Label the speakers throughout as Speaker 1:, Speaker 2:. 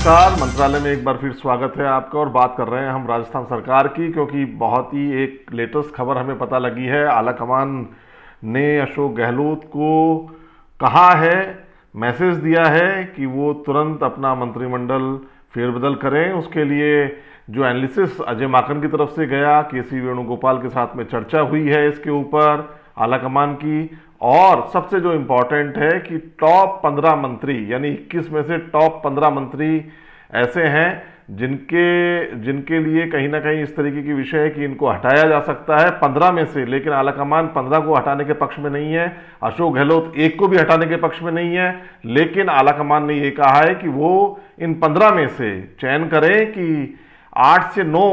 Speaker 1: नमस्कार। मंत्रालय में एक बार फिर स्वागत है आपका और बात कर रहे हैं हम राजस्थान सरकार की, क्योंकि बहुत ही एक लेटेस्ट खबर हमें पता लगी है। आलाकमान ने अशोक गहलोत को कहा है, मैसेज दिया है कि वो तुरंत अपना मंत्रिमंडल फेरबदल करें। उसके लिए जो एनालिसिस अजय माकन की तरफ से गया, केसी वेणुगोपाल के साथ में चर्चा हुई है इसके ऊपर आलाकमान की। और सबसे जो इम्पोर्टेंट है कि टॉप 15 मंत्री यानी 21 में से टॉप 15 मंत्री ऐसे हैं जिनके लिए कहीं ना कहीं इस तरीके की विषय है कि इनको हटाया जा सकता है 15 में से। लेकिन आलाकमान 15 को हटाने के पक्ष में नहीं है, अशोक गहलोत एक को भी हटाने के पक्ष में नहीं है। लेकिन आलाकमान ने यह कहा है कि वो इन 15 में से चयन करें कि 8 से 9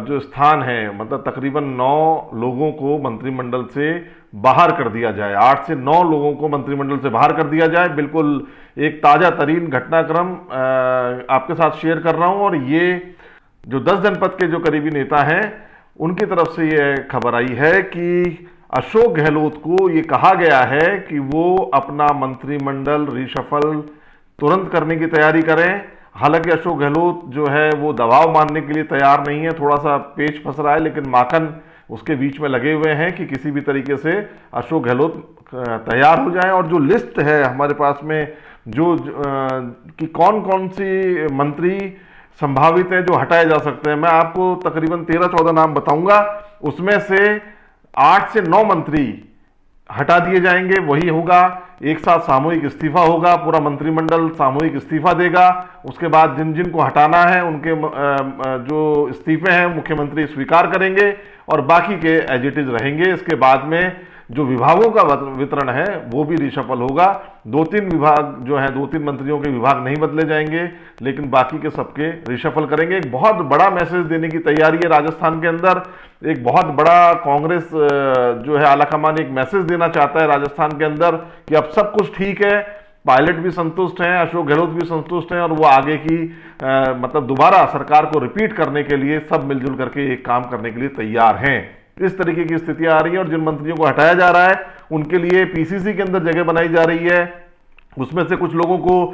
Speaker 1: जो स्थान है, मतलब तकरीबन 9 लोगों को मंत्रिमंडल से बाहर कर दिया जाए। 8 से 9 लोगों को मंत्रिमंडल से बाहर कर दिया जाए। बिल्कुल एक ताजा तरीन घटनाक्रम आपके साथ शेयर कर रहा हूं। और ये जो 10 जनपद के जो करीबी नेता हैं उनकी तरफ से ये खबर आई है कि अशोक गहलोत को ये कहा गया है कि वो अपना मंत्रिमंडल रिशफल तुरंत करने की तैयारी करें। हालांकि अशोक गहलोत जो है वो दबाव मानने के लिए तैयार नहीं है, थोड़ा सा पेच फंस रहा है, लेकिन माकन उसके बीच में लगे हुए हैं कि किसी भी तरीके से अशोक गहलोत तैयार हो जाए। और जो लिस्ट है हमारे पास में कि कौन कौन सी मंत्री संभावित है जो हटाए जा सकते हैं, मैं आपको तकरीबन 13-14 नाम बताऊंगा। उसमें से 8 से 9 मंत्री हटा दिए जाएंगे। वही होगा, एक साथ सामूहिक इस्तीफा होगा, पूरा मंत्रिमंडल सामूहिक इस्तीफा देगा। उसके बाद जिन जिन को हटाना है उनके जो इस्तीफे हैं मुख्यमंत्री स्वीकार करेंगे और बाकी के एज इट इज रहेंगे। इसके बाद में जो विभागों का वितरण है वो भी रिशफल होगा। 2-3 विभाग जो है, 2-3 मंत्रियों के विभाग नहीं बदले जाएंगे, लेकिन बाकी के सबके रिशफल करेंगे। एक बहुत बड़ा मैसेज देने की तैयारी है राजस्थान के अंदर। एक बहुत बड़ा कांग्रेस जो है आलाकमान एक मैसेज देना चाहता है राजस्थान के अंदर कि अब सब कुछ ठीक है, पायलट भी संतुष्ट हैं, अशोक गहलोत भी संतुष्ट हैं और वो आगे की मतलब दोबारा सरकार को रिपीट करने के लिए सब मिलजुल करके एक काम करने के लिए तैयार हैं। इस तरीके की स्थितियां आ रही है। और जिन मंत्रियों को हटाया जा रहा है उनके लिए पीसीसी के अंदर जगह बनाई जा रही है। उसमें से कुछ लोगों को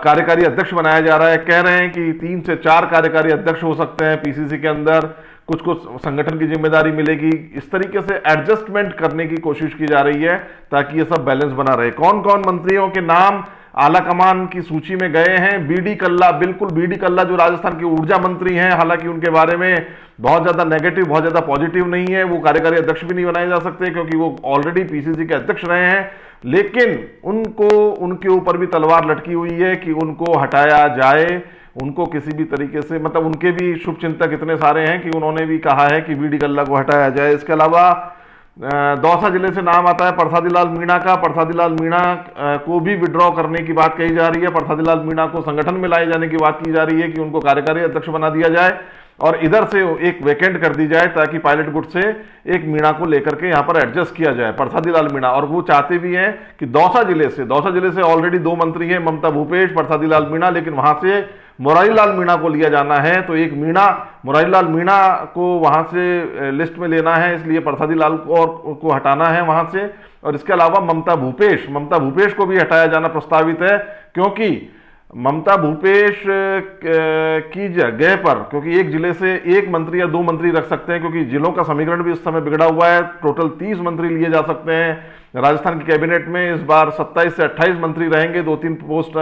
Speaker 1: कार्यकारी अध्यक्ष बनाया जा रहा है। कह रहे हैं कि 3 से 4 कार्यकारी अध्यक्ष हो सकते हैं पीसीसी के अंदर, कुछ कुछ संगठन की जिम्मेदारी मिलेगी। इस तरीके से एडजस्टमेंट करने की कोशिश की जा रही है ताकि ये सब बैलेंस बना रहे। कौन कौन मंत्रियों के नाम आलाकमान की सूची में गए हैं? बीडी कल्ला, बिल्कुल बीडी कल्ला जो राजस्थान के ऊर्जा मंत्री हैं, हालांकि उनके बारे में बहुत ज्यादा नेगेटिव, बहुत ज्यादा पॉजिटिव नहीं है। वो कार्यकारी अध्यक्ष भी नहीं बनाए जा सकते क्योंकि वो ऑलरेडी पीसीसी के अध्यक्ष रहे हैं। लेकिन उनको, उनके ऊपर भी तलवार लटकी हुई है कि उनको हटाया जाए। उनको किसी भी तरीके से, मतलब उनके भी शुभचिंतक इतने सारे हैं कि उन्होंने भी कहा है कि बीडी कल्ला को हटाया जाए। इसके अलावा दौसा जिले से नाम आता है प्रसादी लाल मीणा का। प्रसादी लाल मीणा को भी विड्रॉ करने की बात कही जा रही है। प्रसादी लाल मीणा को संगठन में लाए जाने की बात की जा रही है कि उनको कार्यकारी अध्यक्ष बना दिया जाए और इधर से एक वैकेंट कर दी जाए ताकि पायलट गुट से एक मीणा को लेकर के यहां पर एडजस्ट किया जाए, प्रसादी लाल मीणा। और वो चाहते भी हैं कि दौसा जिले से ऑलरेडी 2 मंत्री हैं, ममता भूपेश, प्रसादी लाल मीणा, लेकिन वहां से मुरारी लाल मीणा को लिया जाना है। तो एक मुरारी लाल मीणा को वहां से लिस्ट में लेना है, इसलिए प्रसादी लाल को हटाना है वहां से। और इसके अलावा ममता भूपेश को भी हटाया जाना प्रस्तावित है, क्योंकि ममता भूपेश की जगह पर, क्योंकि एक जिले से एक मंत्री या 2 मंत्री रख सकते हैं, क्योंकि जिलों का समीकरण भी इस समय बिगड़ा हुआ है। टोटल 30 मंत्री लिए जा सकते हैं राजस्थान की कैबिनेट में। इस बार 27 से 28 मंत्री रहेंगे। 2-3 पोस्ट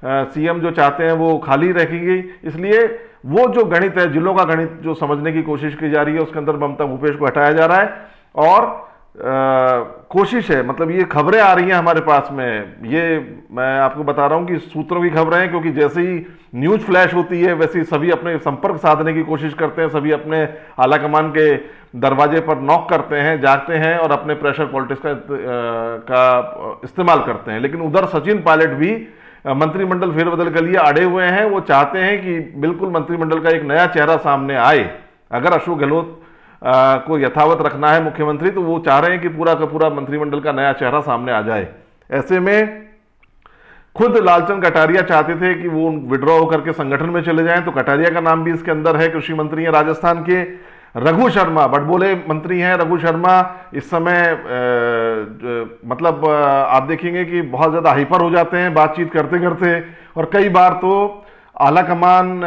Speaker 1: सीएम जो चाहते हैं वो खाली रहेंगी। इसलिए वो जो गणित है, जिलों का गणित जो समझने की कोशिश की जा रही है, उसके अंदर ममता भूपेश को हटाया जा रहा है। और कोशिश है, मतलब ये खबरें आ रही हैं हमारे पास में, ये मैं आपको बता रहा हूं कि सूत्रों की खबरें हैं, क्योंकि जैसे ही न्यूज फ्लैश होती है वैसे ही सभी अपने संपर्क साधने की कोशिश करते हैं, सभी अपने आलाकमान के दरवाजे पर नॉक करते हैं, जागते हैं और अपने प्रेशर पॉलिटिक्स का इस्तेमाल करते हैं। लेकिन उधर सचिन पायलट भी मंत्रिमंडल फेरबदल के लिए अड़े हुए हैं। वो चाहते हैं कि बिल्कुल मंत्रिमंडल का एक नया चेहरा सामने आए। अगर अशोक गहलोत को यथावत रखना है मुख्यमंत्री, तो वो चाह रहे हैं कि पूरा का पूरा मंत्रिमंडल का नया चेहरा सामने आ जाए। ऐसे में खुद लालचंद कटारिया चाहते थे कि वो विड्रॉ होकर के संगठन में चले जाएं, तो कटारिया का नाम भी इसके अंदर है। कृषि मंत्री हैं राजस्थान के। रघु शर्मा बड़बोले मंत्री हैं। रघु शर्मा इस समय मतलब आप देखेंगे कि बहुत ज्यादा हाइपर हो जाते हैं बातचीत करते करते, और कई बार तो आला कमान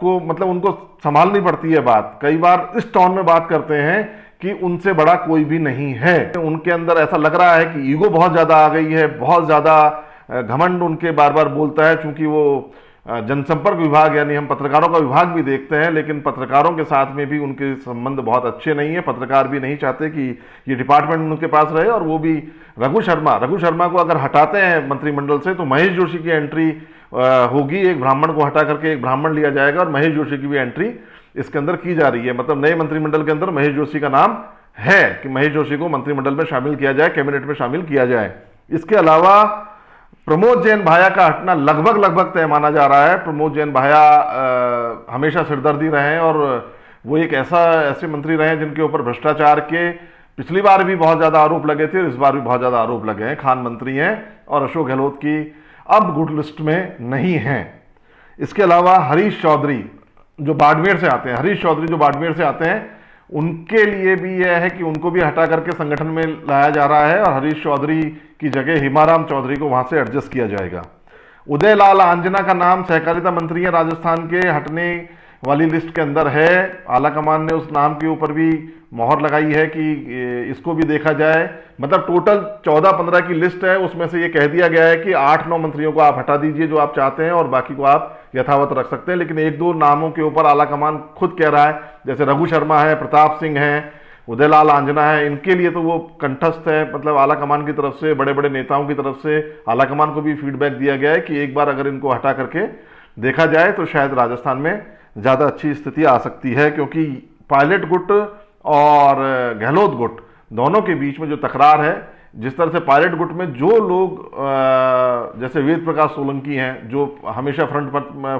Speaker 1: को मतलब उनको संभालनी पड़ती है बात। कई बार इस टोन में बात करते हैं कि उनसे बड़ा कोई भी नहीं है। उनके अंदर ऐसा लग रहा है कि ईगो बहुत ज्यादा आ गई है, बहुत ज्यादा घमंड उनके बार बार बोलता है। चूंकि वो जनसंपर्क विभाग यानी हम पत्रकारों का विभाग भी देखते हैं, लेकिन पत्रकारों के साथ में भी उनके संबंध बहुत अच्छे नहीं है। पत्रकार भी नहीं चाहते कि ये डिपार्टमेंट उनके पास रहे। और वो भी रघु शर्मा को अगर हटाते हैं मंत्रिमंडल से तो महेश जोशी की एंट्री होगी। एक ब्राह्मण को हटा करके एक ब्राह्मण लिया जाएगा और महेश जोशी की भी एंट्री इसके अंदर की जा रही है। मतलब नए मंत्रिमंडल के अंदर महेश जोशी का नाम है कि महेश जोशी को मंत्रिमंडल में शामिल किया जाए, कैबिनेट में शामिल किया जाए। इसके अलावा प्रमोद जैन भाया का हटना लगभग तय माना जा रहा है। प्रमोद जैन भाया हमेशा सिरदर्दी रहे हैं और वो एक ऐसे मंत्री रहे हैं जिनके ऊपर भ्रष्टाचार के पिछली बार भी बहुत ज्यादा आरोप लगे थे और इस बार भी बहुत ज्यादा आरोप लगे हैं। खान मंत्री हैं और अशोक गहलोत की अब गुड लिस्ट में नहीं है। इसके अलावा हरीश चौधरी जो बाड़मेर से आते हैं, उनके लिए भी यह है कि उनको भी हटा करके संगठन में लाया जा रहा है और हरीश चौधरी की जगह हिमाराम चौधरी को वहां से एडजस्ट किया जाएगा। उदय लाल आंजना का नाम सहकारिता मंत्री है राजस्थान के, हटने वाली लिस्ट के अंदर है। आला कमान ने उस नाम के ऊपर भी मोहर लगाई है कि इसको भी देखा जाए। मतलब टोटल 14-15 की लिस्ट है, उसमें से ये कह दिया गया है कि 8-9 मंत्रियों को आप हटा दीजिए जो आप चाहते हैं और बाकी को आप यथावत रख सकते हैं। लेकिन 1-2 नामों के ऊपर आला कमान खुद कह रहा है, जैसे रघु शर्मा है, प्रताप सिंह है, उदयलाल आंजना है। इनके लिए तो वो कंठस्थ है। मतलब आला कमान की तरफ से, बड़े बड़े नेताओं की तरफ से आला कमान को भी फीडबैक दिया गया है कि एक बार अगर इनको हटा करके देखा जाए तो शायद राजस्थान में ज्यादा अच्छी स्थिति आ सकती है। क्योंकि पायलट गुट और गहलोत गुट दोनों के बीच में जो तकरार है, जिस तरह से पायलट गुट में जो लोग जैसे वेद प्रकाश सोलंकी हैं जो हमेशा फ्रंट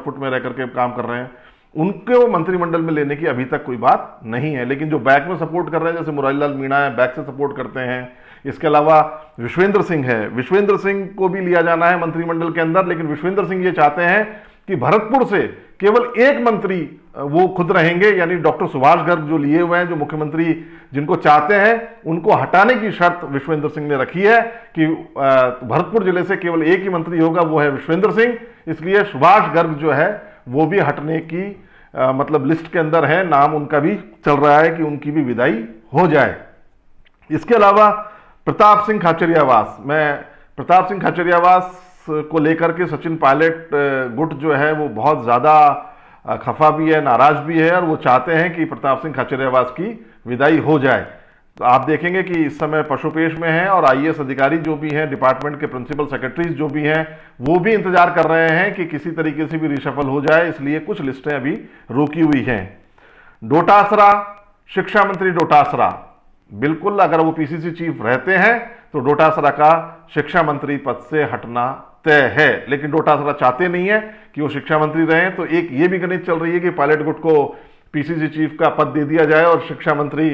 Speaker 1: फुट में रह करके काम कर रहे हैं, उनको मंत्रिमंडल में लेने की अभी तक कोई बात नहीं है। लेकिन जो बैक में सपोर्ट कर रहे हैं, जैसे मुरारीलाल मीणा है, बैक से सपोर्ट करते हैं। इसके अलावा विश्वेंद्र सिंह है, विश्वेंद्र सिंह को भी लिया जाना है मंत्रिमंडल के अंदर। लेकिन विश्वेंद्र सिंह ये चाहते हैं कि भरतपुर से केवल एक मंत्री वो खुद रहेंगे, यानी डॉक्टर सुभाष गर्ग जो लिए हुए हैं, जो मुख्यमंत्री जिनको चाहते हैं, उनको हटाने की शर्त विश्वेंद्र सिंह ने रखी है कि भरतपुर जिले से केवल एक ही मंत्री होगा, वो है विश्वेंद्र सिंह। इसलिए सुभाष गर्ग जो है वो भी हटने की मतलब लिस्ट के अंदर है, नाम उनका भी चल रहा है कि उनकी भी विदाई हो जाए। इसके अलावा प्रताप सिंह खाचरियावास, मैं प्रताप सिंह खाचरियावास को लेकर के सचिन पायलट गुट जो है वो बहुत ज्यादा खफा भी है, नाराज भी है और वो चाहते हैं कि प्रताप सिंह खाचरियावास की विदाई हो जाए। तो आप देखेंगे कि इस समय पशुपेश में हैं और आईएएस अधिकारी जो भी हैं, डिपार्टमेंट के प्रिंसिपल सेक्रेटरीज जो भी हैं, वो भी इंतजार कर रहे हैं कि किसी तरीके से भी रिशफल हो जाए। इसलिए कुछ लिस्टें अभी रोकी हुई हैं। डोटासरा, शिक्षा मंत्री डोटासरा, बिल्कुल अगर वो पीसीसी चीफ रहते हैं तो डोटासरा का शिक्षा मंत्री पद से हटना तय है। लेकिन डोटासरा चाहते नहीं है कि वो शिक्षा मंत्री रहें। तो एक ये भी गणित चल रही है कि पायलट गुट को पीसीसी चीफ का पद दे दिया जाए और शिक्षा मंत्री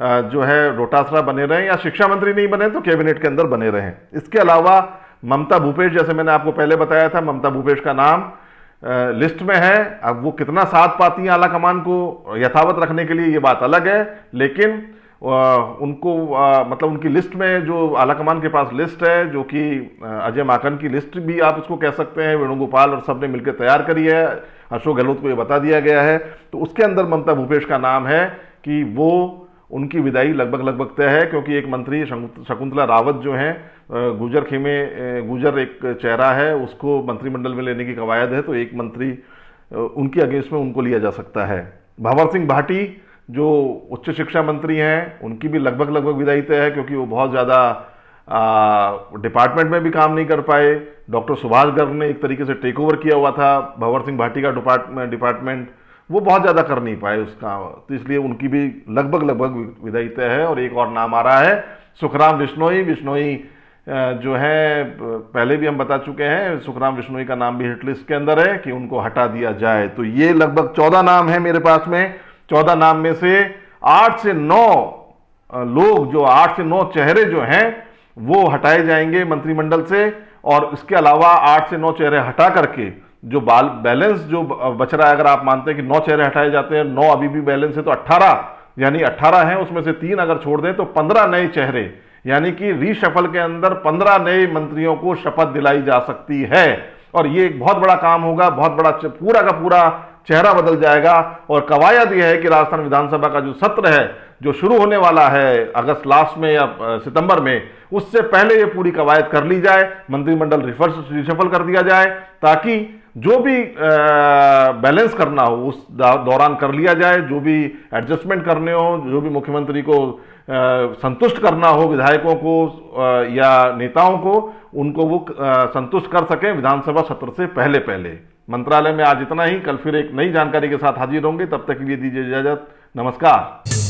Speaker 1: जो है डोटासरा बने रहें, या शिक्षा मंत्री नहीं बने तो कैबिनेट के अंदर बने रहें। इसके अलावा ममता भूपेश, जैसे मैंने आपको पहले बताया था, ममता भूपेश का नाम लिस्ट में है। अब वो कितना साथ पाती हैं आला कमान को यथावत रखने के लिए, ये बात अलग है। लेकिन उनको मतलब उनकी लिस्ट में जो आला कमान के पास लिस्ट है, जो कि अजय माकन की लिस्ट भी आप उसको कह सकते हैं, वेणुगोपाल और सब ने मिलकर तैयार करी है, अशोक गहलोत को ये बता दिया गया है, तो उसके अंदर ममता भूपेश का नाम है कि वो उनकी विदाई लगभग तय है। क्योंकि एक मंत्री शकुंतला रावत जो हैं, गुजर खेमे गुजर एक चेहरा है, उसको मंत्रिमंडल में लेने की कवायद है, तो एक मंत्री उनके अगेंस्ट में उनको लिया जा सकता है। भंवर सिंह भाटी जो उच्च शिक्षा मंत्री हैं, उनकी भी लगभग विदाई तय है, क्योंकि वो बहुत ज़्यादा डिपार्टमेंट में भी काम नहीं कर पाए। डॉक्टर सुभाष गर्ग ने एक तरीके से टेक ओवर किया हुआ था भंवर सिंह भाटी का डिपार्टमेंट, वो बहुत ज़्यादा कर नहीं पाए उसका, तो इसलिए उनकी भी लगभग विदाई तय है। और एक और नाम आ रहा है सुखराम बिश्नोई जो है, पहले भी हम बता चुके हैं, सुखराम बिश्नोई का नाम भी हिट लिस्ट के अंदर है कि उनको हटा दिया जाए। तो ये लगभग 14 नाम है मेरे पास में। 14 नाम में से 8 से 9 लोग, जो 8 से 9 चेहरे जो हैं वो हटाए जाएंगे मंत्रिमंडल से। और इसके अलावा 8 से 9 चेहरे हटा करके जो बैलेंस जो बच रहा है, अगर आप मानते हैं कि 9 चेहरे हटाए जाते हैं, 9 अभी भी बैलेंस है, तो 18 यानी 18 हैं, उसमें से 3 अगर छोड़ दें तो 15 नए चेहरे, यानी कि रीशफल के अंदर 15 नए मंत्रियों को शपथ दिलाई जा सकती है। और ये एक बहुत बड़ा काम होगा, बहुत बड़ा पूरा का पूरा चेहरा बदल जाएगा। और कवायद यह है कि राजस्थान विधानसभा का जो सत्र है, जो शुरू होने वाला है अगस्त लास्ट में या सितंबर में, उससे पहले ये पूरी कवायद कर ली जाए, मंत्रिमंडल रिशफल कर दिया जाए, ताकि जो भी बैलेंस करना हो उस दौरान कर लिया जाए, जो भी एडजस्टमेंट करने हो, जो भी मुख्यमंत्री को संतुष्ट करना हो, विधायकों को या नेताओं को, उनको वो संतुष्ट कर सकें विधानसभा सत्र से पहले पहले। मंत्रालय में आज इतना ही, कल फिर एक नई जानकारी के साथ हाजिर होंगे, तब तक के लिए दीजिए इजाजत, नमस्कार।